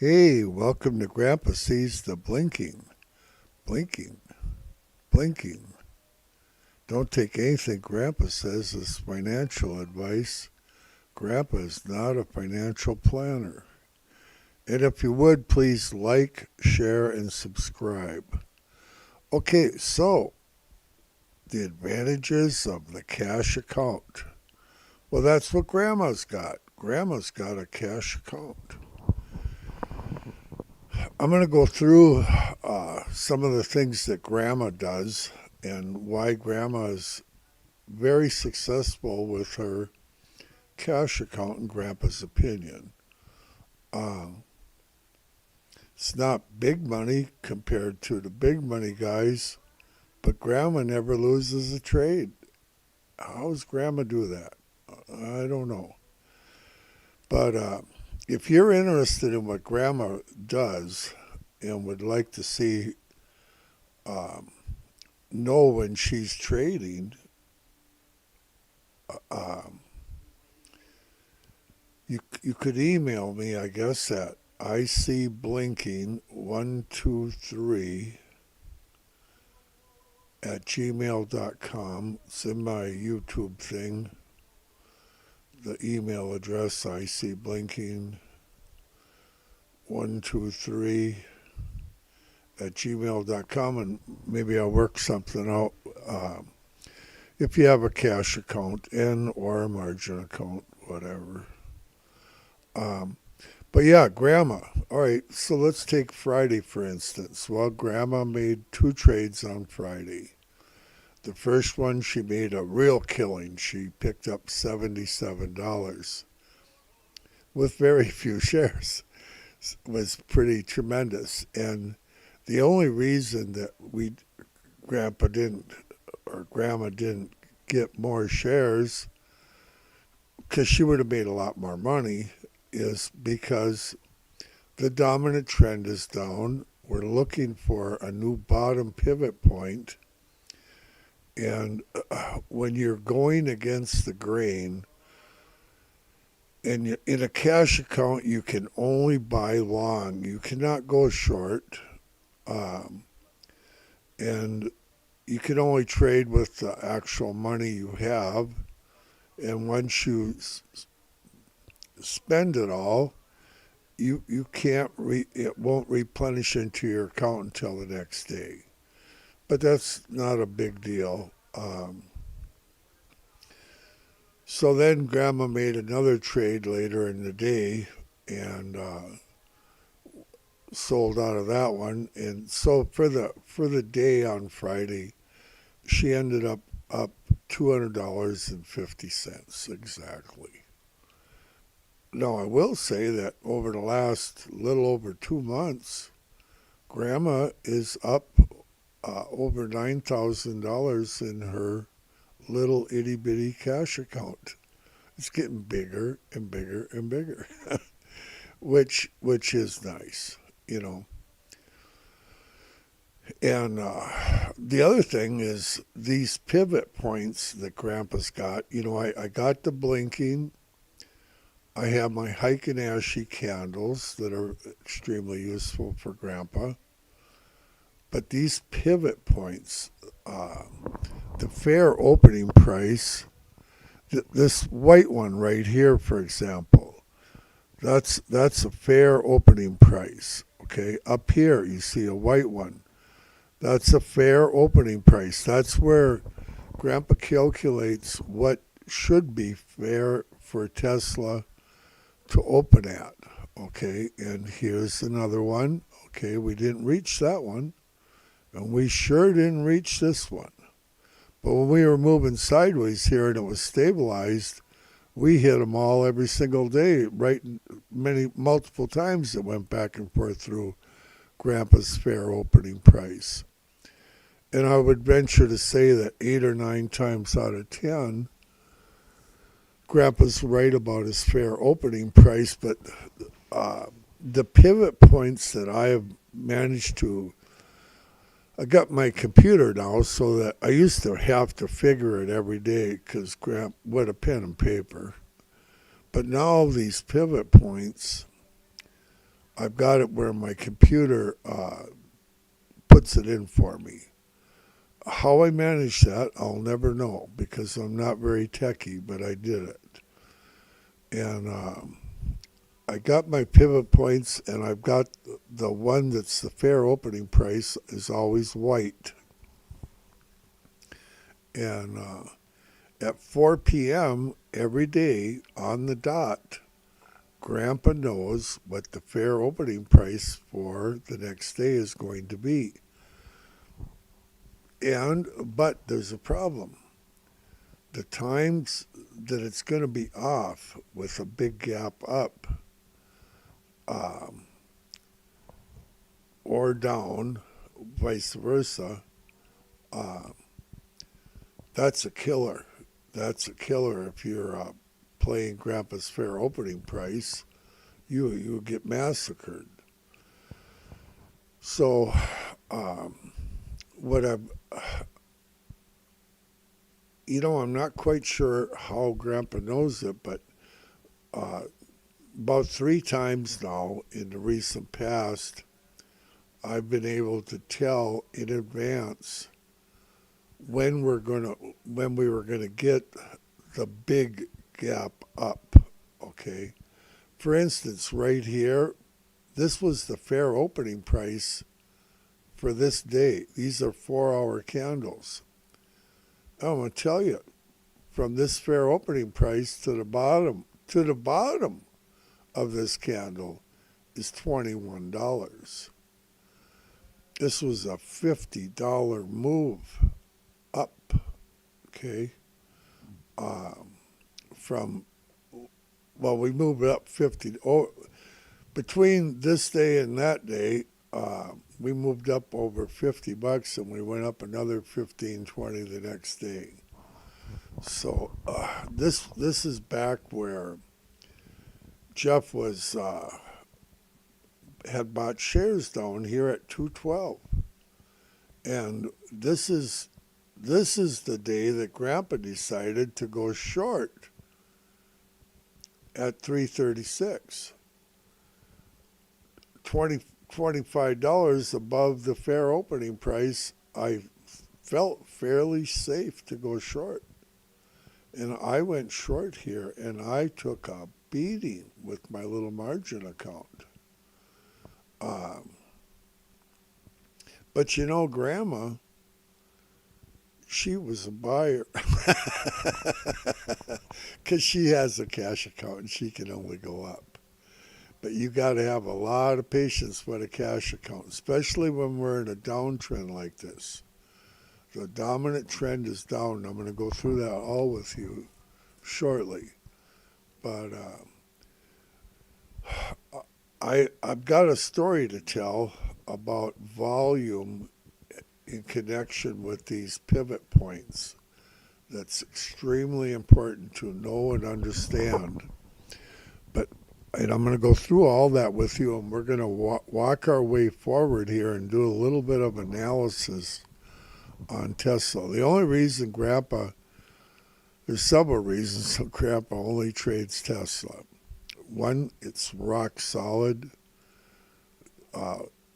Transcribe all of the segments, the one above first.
Hey, welcome to Grandpa Sees the Blinking. Blinking. Blinking. Don't take anything Grandpa says as financial advice. Grandpa is not a financial planner. And if you would, please like, share, and subscribe. Okay, so the advantages of the cash account. Well, that's what Grandma's got. Grandma's got a cash account. I'm going to go through some of the things that Grandma does and why Grandma is very successful with her cash account in Grandpa's opinion. Um, it's not big money compared to the big money guys, but Grandma never loses a trade. How does Grandma do that? I don't know. But if you're interested in what Grandma does and would like to see, um, know when she's trading, um, you could email me, I guess, at icblinking123 at gmail.com. It's in my YouTube thing. The email address, icblinking123 at gmail.com, and maybe I'll work something out. If you have a cash account and or a margin account, whatever. Um, but yeah, Grandma. All right, so let's take Friday for instance. Well, Grandma made two trades on Friday. The first one, she made a real killing. She picked up $77 with very few shares. It was pretty tremendous. And the only reason that Grandpa didn't, or Grandma didn't get more shares, because she would have made a lot more money, is because the dominant trend is down. We're looking for a new bottom pivot point. And when you're going against the grain, and in a cash account, you can only buy long. You cannot go short. Um, and you can only trade with the actual money you have. And once you spend it all, you can't it won't replenish into your account until the next day. But that's not a big deal. So then Grandma made another trade later in the day and sold out of that one. And so for the day on Friday, she ended up $200.50 exactly. Now I will say that over the last little over 2 months, Grandma is up over $9,000 in her little itty bitty cash account. It's getting bigger and bigger and bigger, which is nice, you know. And the other thing is these pivot points that Grandpa's got. You know, I got the blinking. I have my HEIKIN ASHI candles that are extremely useful for Grandpa. But these pivot points, the fair opening price, this white one right here, for example, that's a fair opening price. Okay, up here you see a white one. That's a fair opening price. That's where Grandpa calculates what should be fair for Tesla to open at. Okay, and here's another one. Okay, we didn't reach that one, and we sure didn't reach this one. But when we were moving sideways here and it was stabilized, we hit them all every single day, right? Multiple times it went back and forth through Grandpa's fair opening price. And I would venture to say that 8 or 9 times out of 10, Grandpa's right about his fair opening price. But the pivot points that I have managed to, I got my computer now so that I used to have to figure it every day because Grandpa with a pen and paper. But now these pivot points, I've got it where my computer puts it in for me. How I manage that, I'll never know because I'm not very techy, but I did it. And I got my pivot points, and I've got the one that's the fair opening price is always white. And at 4 p.m. every day on the dot, Grandpa knows what the fair opening price for the next day is going to be. But there's a problem. The times that it's going to be off with a big gap up or down, vice versa, that's a killer. That's a killer if you're playing Grandpa's fair opening price. You get massacred. So what I'm I'm not quite sure how Grandpa knows it, but about 3 times now in the recent past, I've been able to tell in advance when we were gonna get the big gap up. Okay, for instance, right here, this was the fair opening price for this day. These are 4-hour candles. I'm going to tell you, from this fair opening price to the bottom of this candle is $21. This was a $50 move up, okay? We moved up 50. Between this day and that day, we moved up over $50 and we went up another 15, 20 the next day. So this is back where Jeff was had bought shares down here at 212, and this is the day that Grandpa decided to go short at 336. $25 above the fair opening price. I felt fairly safe to go short, and I went short here, and I took a beating with my little margin account. But Grandma, she was a buyer because she has a cash account and she can only go up. But you got to have a lot of patience with a cash account, especially when we're in a downtrend like this. The dominant trend is down. I'm going to go through that all with you shortly. But I've got a story to tell about volume in connection with these pivot points that's extremely important to know and understand. And I'm going to go through all that with you, and we're going to walk our way forward here and do a little bit of analysis on Tesla. The only reason there's several reasons Grandpa only trades Tesla. One, it's rock solid.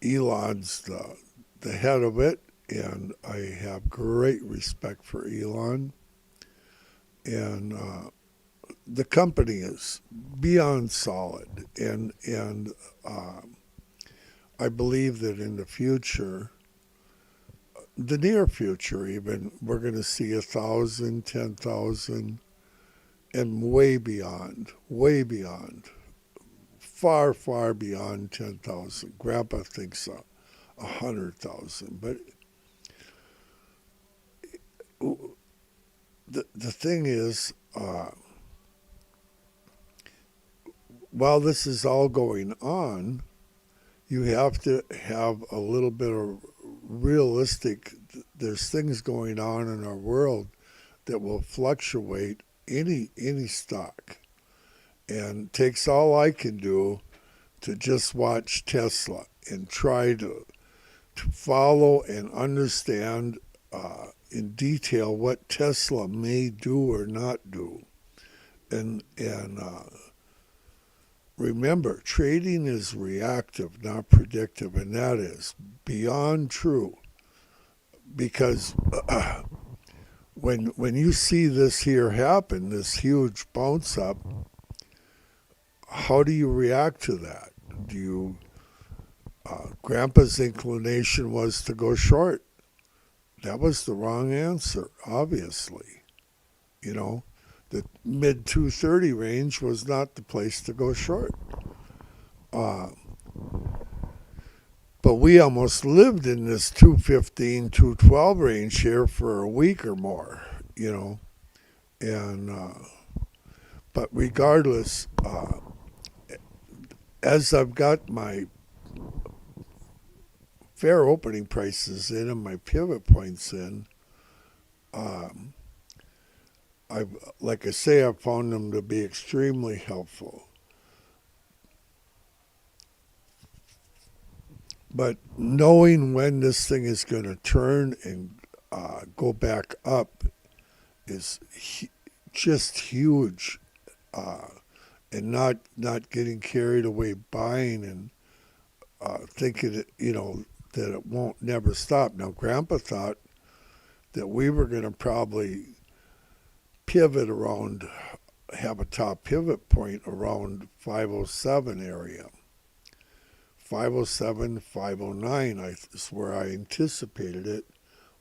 Elon's the head of it, and I have great respect for Elon. And the company is beyond solid, and I believe that in the future, the near future even, we're going to see 1,000, 10,000, and way beyond, far, far beyond 10,000. Grandpa thinks 100,000, but the thing is, while this is all going on, you have to have a little bit of realistic. There's things going on in our world that will fluctuate any stock, and it takes all I can do to just watch Tesla and try to follow and understand in detail what Tesla may do or not do, and remember, trading is reactive, not predictive, and that is beyond true. Because when you see this here happen, this huge bounce up, how do you react to that? Do you Grandpa's inclination was to go short. That was the wrong answer, obviously. You know, the mid 230 range was not the place to go short. Uh, but we almost lived in this 215, 212 range here for a week or more, you know. And but regardless, as I've got my fair opening prices in and my pivot points in, like I say, I've found them to be extremely helpful. But knowing when this thing is going to turn and go back up is just huge, and not getting carried away buying and thinking that it won't never stop. Now, Grandpa thought that we were going to probably pivot around, have a top pivot point around 507 area. 507, 509 is where I anticipated it.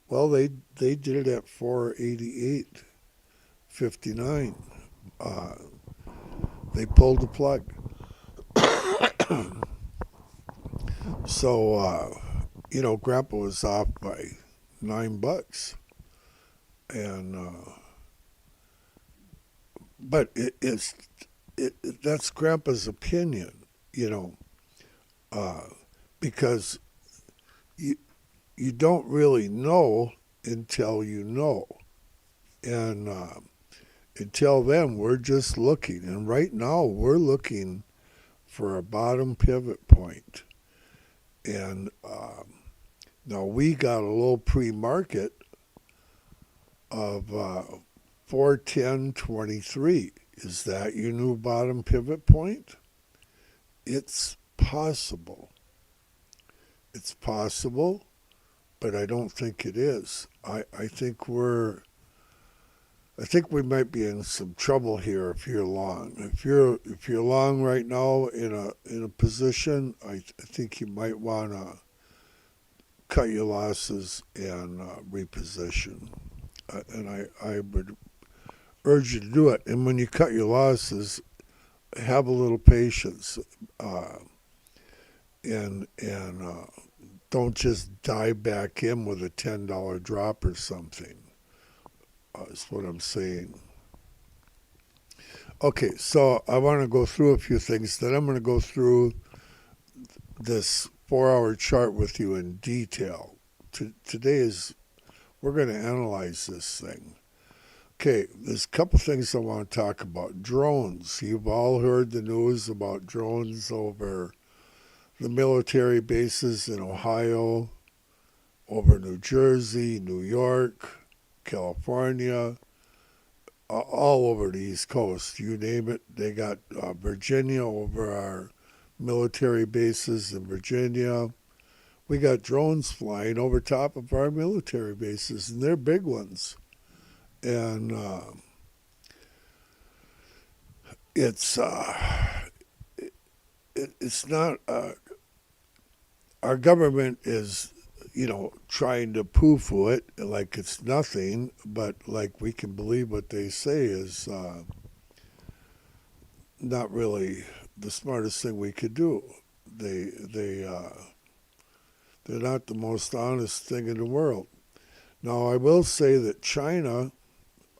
Well, they did it at 488.59. They pulled the plug. So, Grandpa was off by $9. And, but that's Grandpa's opinion, because you don't really know until you know. And until then, we're just looking. And right now, we're looking for a bottom pivot point. And now we got a low pre-market of 410.23. Is that your new bottom pivot point? It's possible. It's possible, but I don't think it is. I think we might be in some trouble here if you're long. If you're long right now in a position, I think you might want to cut your losses and reposition. And I would urge you to do it. And when you cut your losses, have a little patience, and don't just dive back in with a $10 drop or something. Is what I'm saying. Okay, so I want to go through a few things. Then I'm going to go through this 4-hour chart with you in detail. We're going to analyze this thing. Okay, there's a couple things I want to talk about. Drones. You've all heard the news about drones over the military bases in Ohio, over New Jersey, New York, California, all over the East Coast. You name it. They got Virginia over our military bases in Virginia. We got drones flying over top of our military bases, and they're big ones. And it's not. Our government is, trying to poo-poo it like it's nothing, but like we can believe what they say is not really the smartest thing we could do. They're not the most honest thing in the world. Now, I will say that China,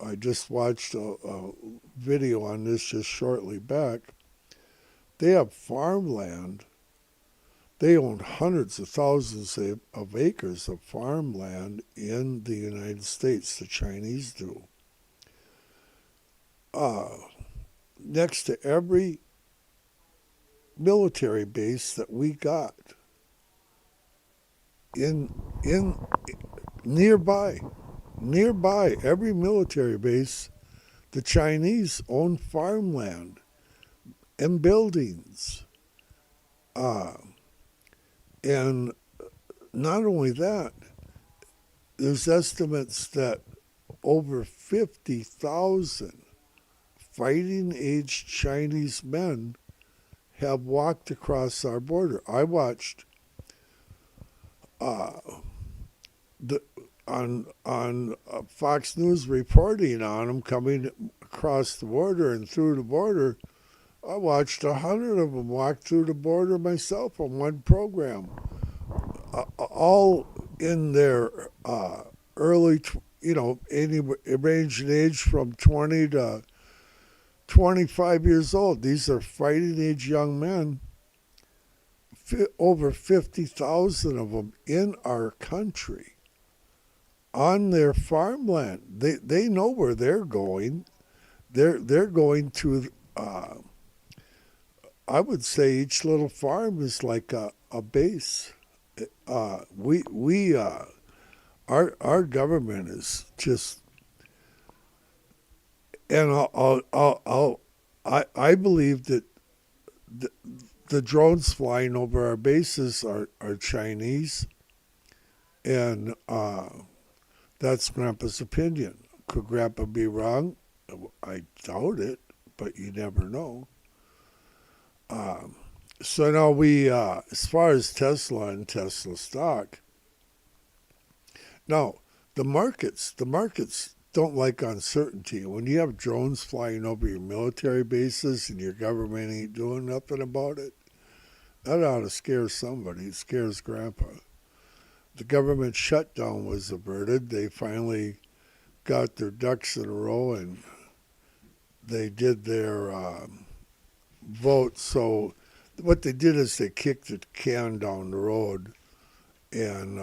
I just watched a video on this just shortly back. They have farmland. They own hundreds of thousands of acres of farmland in the United States. The Chinese do. Next to every military base that we got in nearby every military base, the Chinese own farmland. and buildings. Uh, and not only that, there's estimates that over 50,000 fighting age Chinese men have walked across our border. I watched uh, the on Fox News reporting on them coming across the border and through the border. I watched 100 of them walk through the border myself on one program, all in their early, any range in age from 20 to 25 years old. These are fighting age young men, over 50,000 of them in our country on their farmland. They know where they're going. They're going to, I would say each little farm is like a base. We our government is just, and I believe that the, the drones flying over our bases are Chinese, and that's Grandpa's opinion. Could Grandpa be wrong? I doubt it, but you never know. Um, so now as far as Tesla and Tesla stock, now the markets don't like uncertainty. When you have drones flying over your military bases and your government ain't doing nothing about it, that ought to scare somebody. It scares Grandpa. The government shutdown was averted. They finally got their ducks in a row and they did their vote. So what they did is they kicked the can down the road, and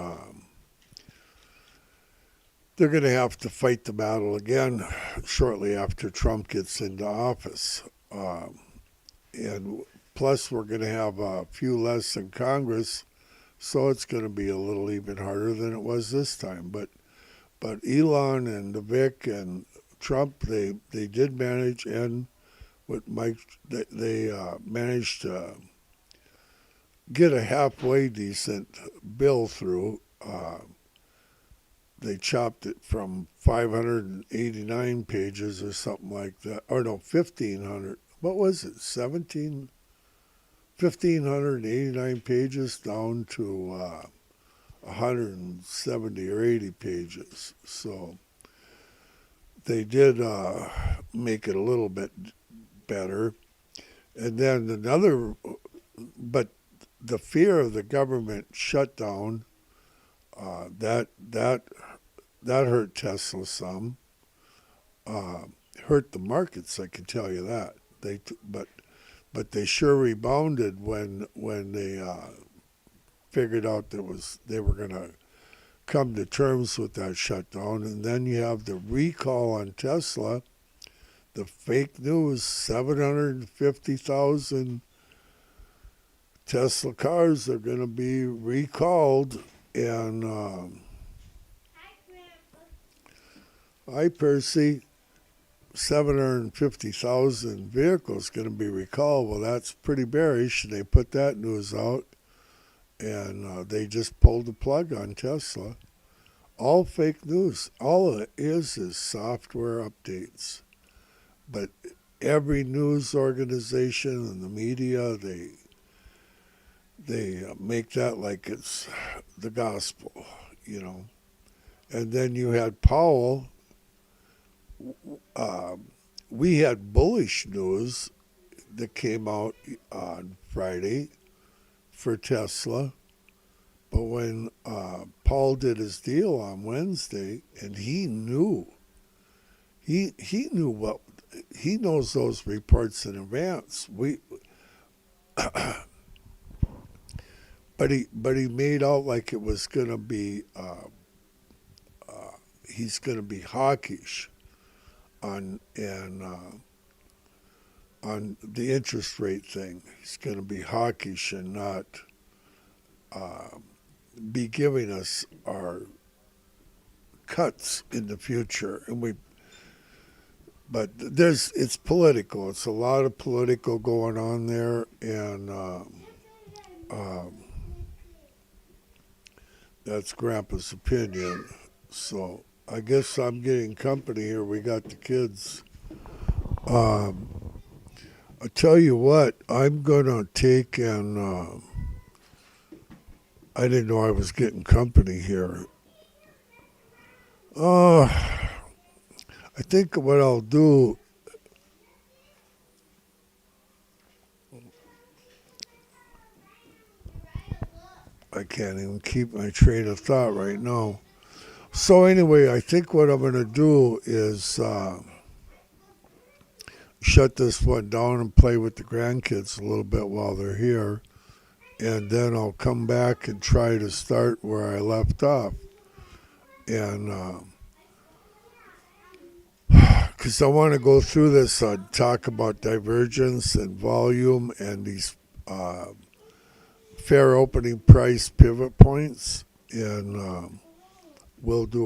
they're going to have to fight the battle again shortly after Trump gets into office. And plus, we're going to have a few less in Congress, so it's going to be a little even harder than it was this time. But Elon and the WICK and Trump, they did manage, and with Mike, they managed to get a halfway decent bill through. They chopped it from 589 pages or something like that, or no, 1,500. What was it? 1,589 pages down to 170 or 80 pages. So they did make it a little bit better. And then but the fear of the government shutdown, that hurt Tesla some, hurt the markets. I can tell you that. But they sure rebounded when they figured out they were going to come to terms with that shutdown. And then you have the recall on Tesla, the fake news, 750,000 Tesla cars are going to be recalled. And hi, Percy. 750,000 vehicles going to be recalled. Well, that's pretty bearish. They put that news out, and they just pulled the plug on Tesla. All fake news. All it is software updates. But every news organization and the media, they make that like it's the gospel, you know. And then you had Powell. We had bullish news that came out on Friday for Tesla, but when Paul did his deal on Wednesday, and he knew what he knows those reports in advance. But he made out like it was going to be he's going to be hawkish on the interest rate thing. He's going to be hawkish and not be giving us our cuts in the future. And but it's political. It's a lot of political going on there, and that's Grandpa's opinion. So I guess I'm getting company here. We got the kids. I tell you what, I'm gonna take and I didn't know I was getting company here. I think what I'll do. I can't even keep my train of thought right now. So anyway, I think what I'm gonna do is shut this one down and play with the grandkids a little bit while they're here, and then I'll come back and try to start where I left off. And because I want to go through this, talk about divergence and volume and these fair opening price pivot points, and we'll do